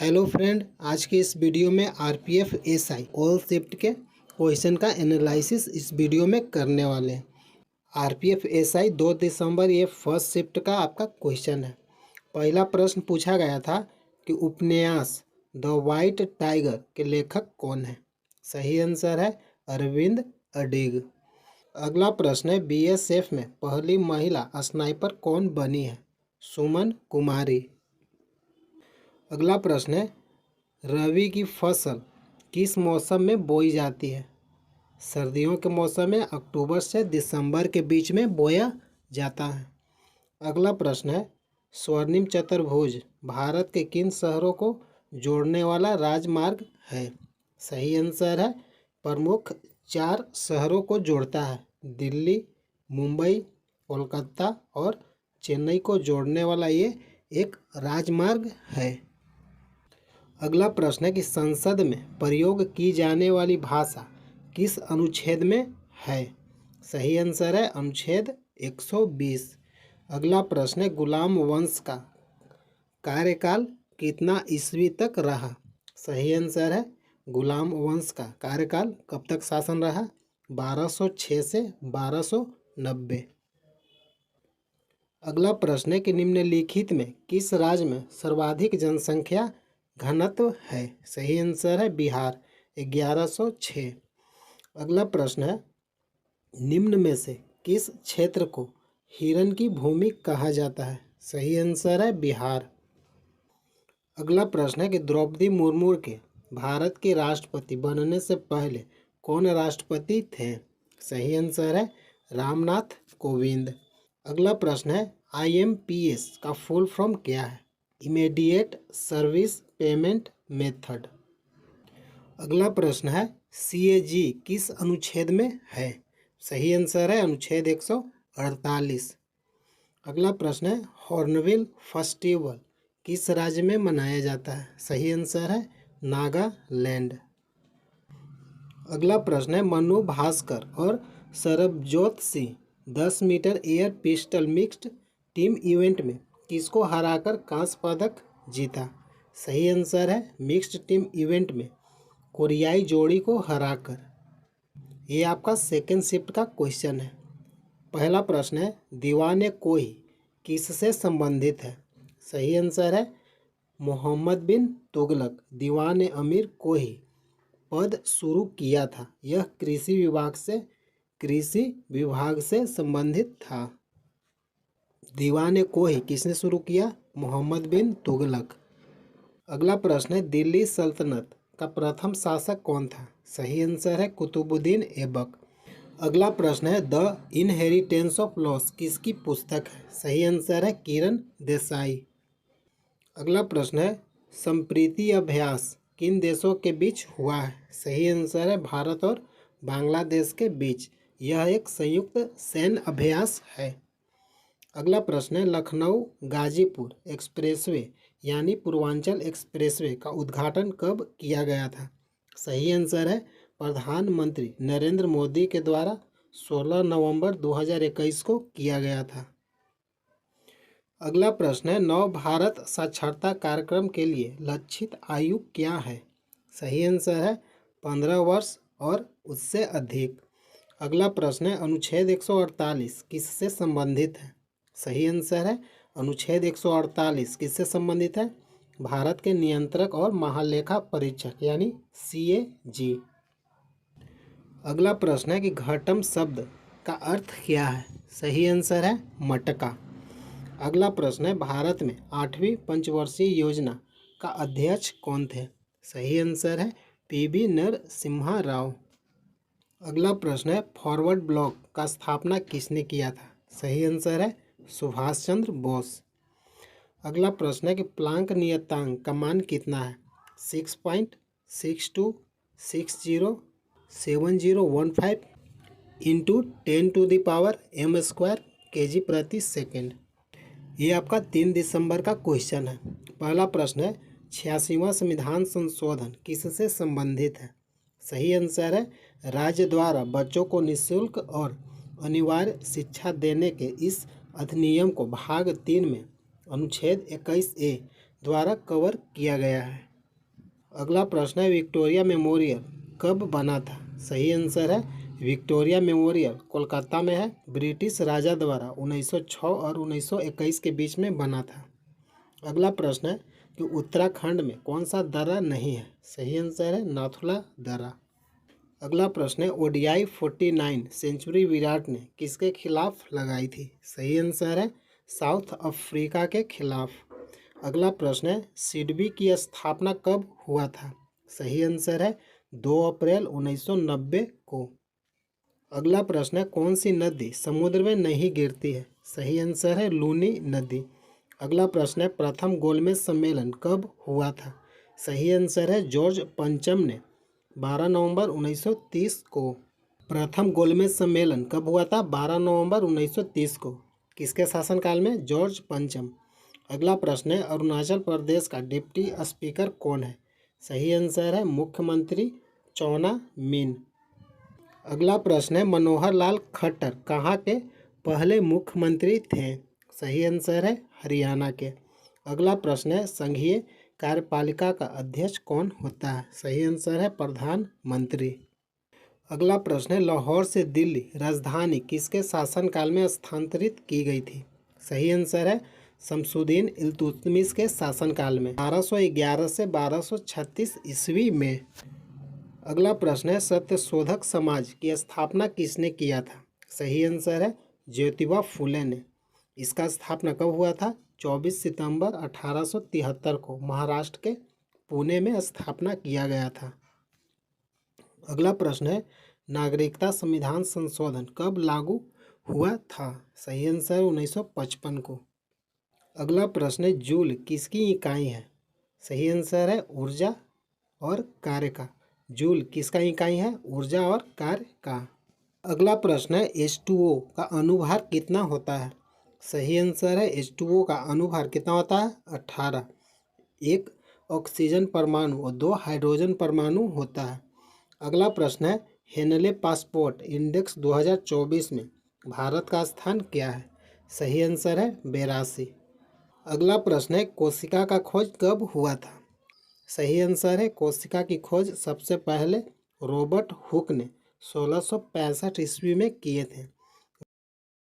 Hello friend, आज के इस वीडियो में आरपीएफ एसआई ऑल शिफ्ट के क्वेश्चन का एनालिसिस इस वीडियो में करने वाले हैं। आरपीएफ एसआई 2 दिसंबर ये फर्स्ट शिफ्ट का आपका क्वेश्चन है। पहला प्रश्न पूछा गया था कि उपन्यास द वाइट टाइगर के लेखक कौन है। सही आंसर है अरविंद अडिग। अगला प्रश्न है बीएसएफ में पहली महिला स्नाइपर कौन बनी है। सुमन कुमारी। अगला प्रश्न है रबी की फसल किस मौसम में बोई जाती है। सर्दियों के मौसम में अक्टूबर से दिसंबर के बीच में बोया जाता है। अगला प्रश्न है स्वर्णिम चतुर्भुज भारत के किन शहरों को जोड़ने वाला राजमार्ग है। सही आंसर है प्रमुख 4 शहरों को जोड़ता है। दिल्ली, मुंबई, कोलकाता और चेन्नई को जोड़ने वाला ये एक राजमार्ग है। अगला प्रश्न है कि संसद में प्रयोग की जाने वाली भाषा किस अनुच्छेद में है। सही आंसर है अनुच्छेद 120। अगला प्रश्न है गुलाम वंश का कार्यकाल कितना ईस्वी तक रहा। सही आंसर है गुलाम वंश का कार्यकाल कब तक शासन रहा, 1206 से 1290। अगला प्रश्न है कि निम्नलिखित में किस राज्य में सर्वाधिक जनसंख्या घनत्व है। सही आंसर है बिहार, 1106। अगला प्रश्न है निम्न में से किस क्षेत्र को हिरन की भूमि कहा जाता है। सही आंसर है बिहार। अगला प्रश्न है कि द्रौपदी मुर्मू के भारत के राष्ट्रपति बनने से पहले कौन राष्ट्रपति थे। सही आंसर है रामनाथ कोविंद। अगला प्रश्न है आईएमपीएस का फुल फॉर्म क्या है। Immediate service payment method. अगला प्रश्न है सीएजी किस अनुच्छेद में है। सही आंसर है अनुच्छेद 148। अगला प्रश्न है हॉर्नबिल फेस्टिवल किस राज्य में मनाया जाता है। सही आंसर है नागालैंड। अगला प्रश्न है मनु भास्कर और Sarabjot Singh 10 metre air pistol mixed team event में किसको हराकर कांस्य पदक जीता। सही आंसर है मिक्स्ड टीम इवेंट में कोरियाई जोड़ी को हराकर। ये आपका सेकेंड शिफ्ट का क्वेश्चन है। पहला प्रश्न है दीवाने कोही किससे संबंधित है। सही आंसर है मोहम्मद बिन तुगलक दीवाने अमीर कोही पद शुरू किया था। यह कृषि विभाग से संबंधित था। दीवाने कोही किसने शुरू किया, मोहम्मद बिन तुगलक। अगला प्रश्न है दिल्ली सल्तनत का प्रथम शासक कौन था। सही आंसर है कुतुबुद्दीन ऐबक। अगला प्रश्न है द इनहेरिटेंस ऑफ लॉस किसकी पुस्तक है। सही आंसर है किरण देसाई। अगला प्रश्न है संप्रीति अभ्यास किन देशों के बीच हुआ है। सही आंसर है भारत और बांग्लादेश के बीच। यह एक संयुक्त सैन्य अभ्यास है। अगला प्रश्न है लखनऊ गाजीपुर एक्सप्रेसवे यानी पूर्वांचल एक्सप्रेसवे का उद्घाटन कब किया गया था। सही आंसर है प्रधानमंत्री नरेंद्र मोदी के द्वारा 16 नवंबर 2021 को किया गया था। अगला प्रश्न है नव भारत साक्षरता कार्यक्रम के लिए लक्षित आयु क्या है। सही आंसर है 15 वर्ष और उससे अधिक। अगला प्रश्न है अनुच्छेद 148 किससे संबंधित है। सही आंसर है अनुच्छेद 148 किससे संबंधित है, भारत के नियंत्रक और महालेखा परीक्षक यानी सीएजी। अगला प्रश्न है कि घटम शब्द का अर्थ क्या है। सही आंसर है मटका। अगला प्रश्न है भारत में 8वीं पंचवर्षीय योजना का अध्यक्ष कौन थे। सही आंसर है पीवी नरसिम्हा राव। अगला प्रश्न है फॉरवर्ड ब्लॉक का स्थापना किसने किया था। सही आंसर है सुभाष चंद्र बोस। अगला प्रश्न है कि प्लांक नियतांक का मान कितना है। 6.62607015 इंटू 10⁻m² kg प्रति सेकेंड। ये आपका 3 दिसंबर का क्वेश्चन है। पहला प्रश्न है 86वां संविधान संशोधन किससे संबंधित है। सही आंसर है राज्य द्वारा बच्चों को निःशुल्क और अनिवार्य शिक्षा देने के इस अधिनियम को भाग 3 में अनुच्छेद 21A द्वारा कवर किया गया है। अगला प्रश्न है विक्टोरिया मेमोरियल कब बना था? सही आंसर है विक्टोरिया मेमोरियल कोलकाता में है। ब्रिटिश राजा द्वारा 1906 और 1921 के बीच में बना था। अगला प्रश्न है कि उत्तराखंड में कौन सा दर्रा नहीं है? सही आंसर है नाथुला दर्रा। अगला प्रश्न है ओडीआई 49 सेंचुरी विराट ने किसके खिलाफ लगाई थी? सही आंसर है साउथ अफ्रीका के खिलाफ। अगला प्रश्न है सिडबी की स्थापना कब हुआ था? सही आंसर है 2 अप्रैल 1990 को। अगला प्रश्न है कौन सी नदी समुद्र में नहीं गिरती है? सही आंसर है लूनी नदी। अगला प्रश्न है प्रथम गोलमेज सम्मेलन कब हुआ था? सही आंसर है जॉर्ज पंचम ने 12 नवंबर 1930 को। प्रथम गोलमेज सम्मेलन कब हुआ था? 12 नवंबर 1930 को। किसके शासनकाल में? जॉर्ज पंचम। अगला प्रश्न है अरुणाचल प्रदेश का डिप्टी स्पीकर कौन है? सही आंसर है मुख्यमंत्री चौना मीन। अगला प्रश्न है मनोहर लाल खट्टर कहाँ के पहले मुख्यमंत्री थे? सही आंसर है हरियाणा के। अगला प्रश्न है संघीय कार्यपालिका का अध्यक्ष कौन होता है? सही आंसर है प्रधानमंत्री। अगला प्रश्न है लाहौर से दिल्ली राजधानी किसके शासनकाल में स्थानांतरित की गई थी? सही आंसर है शमसुद्दीन इल्तुतमिश के शासनकाल में 1211 से 1236 ईस्वी में। अगला प्रश्न है सत्यशोधक समाज की स्थापना किसने किया था? सही आंसर है ज्योतिबा फुले ने। इसका स्थापना कब हुआ था? 24 सितंबर 1873 को महाराष्ट्र के पुणे में स्थापना किया गया था। अगला प्रश्न है नागरिकता संविधान संशोधन कब लागू हुआ था? सही आंसर 1955 को। अगला प्रश्न है जूल किसकी इकाई है? सही आंसर है ऊर्जा और कार्य का। जूल किसका इकाई है? ऊर्जा और कार्य का। अगला प्रश्न है H2O का अणुभार कितना होता है? सही आंसर है H2O का अणुभार कितना होता है? 18। एक ऑक्सीजन परमाणु और 2 हाइड्रोजन परमाणु होता है। अगला प्रश्न है हेनले पासपोर्ट इंडेक्स 2024 में भारत का स्थान क्या है? सही आंसर है 82। अगला प्रश्न है कोशिका का खोज कब हुआ था? सही आंसर है कोशिका की खोज सबसे पहले रॉबर्ट हुक ने 1665 ईस्वी में किए थे।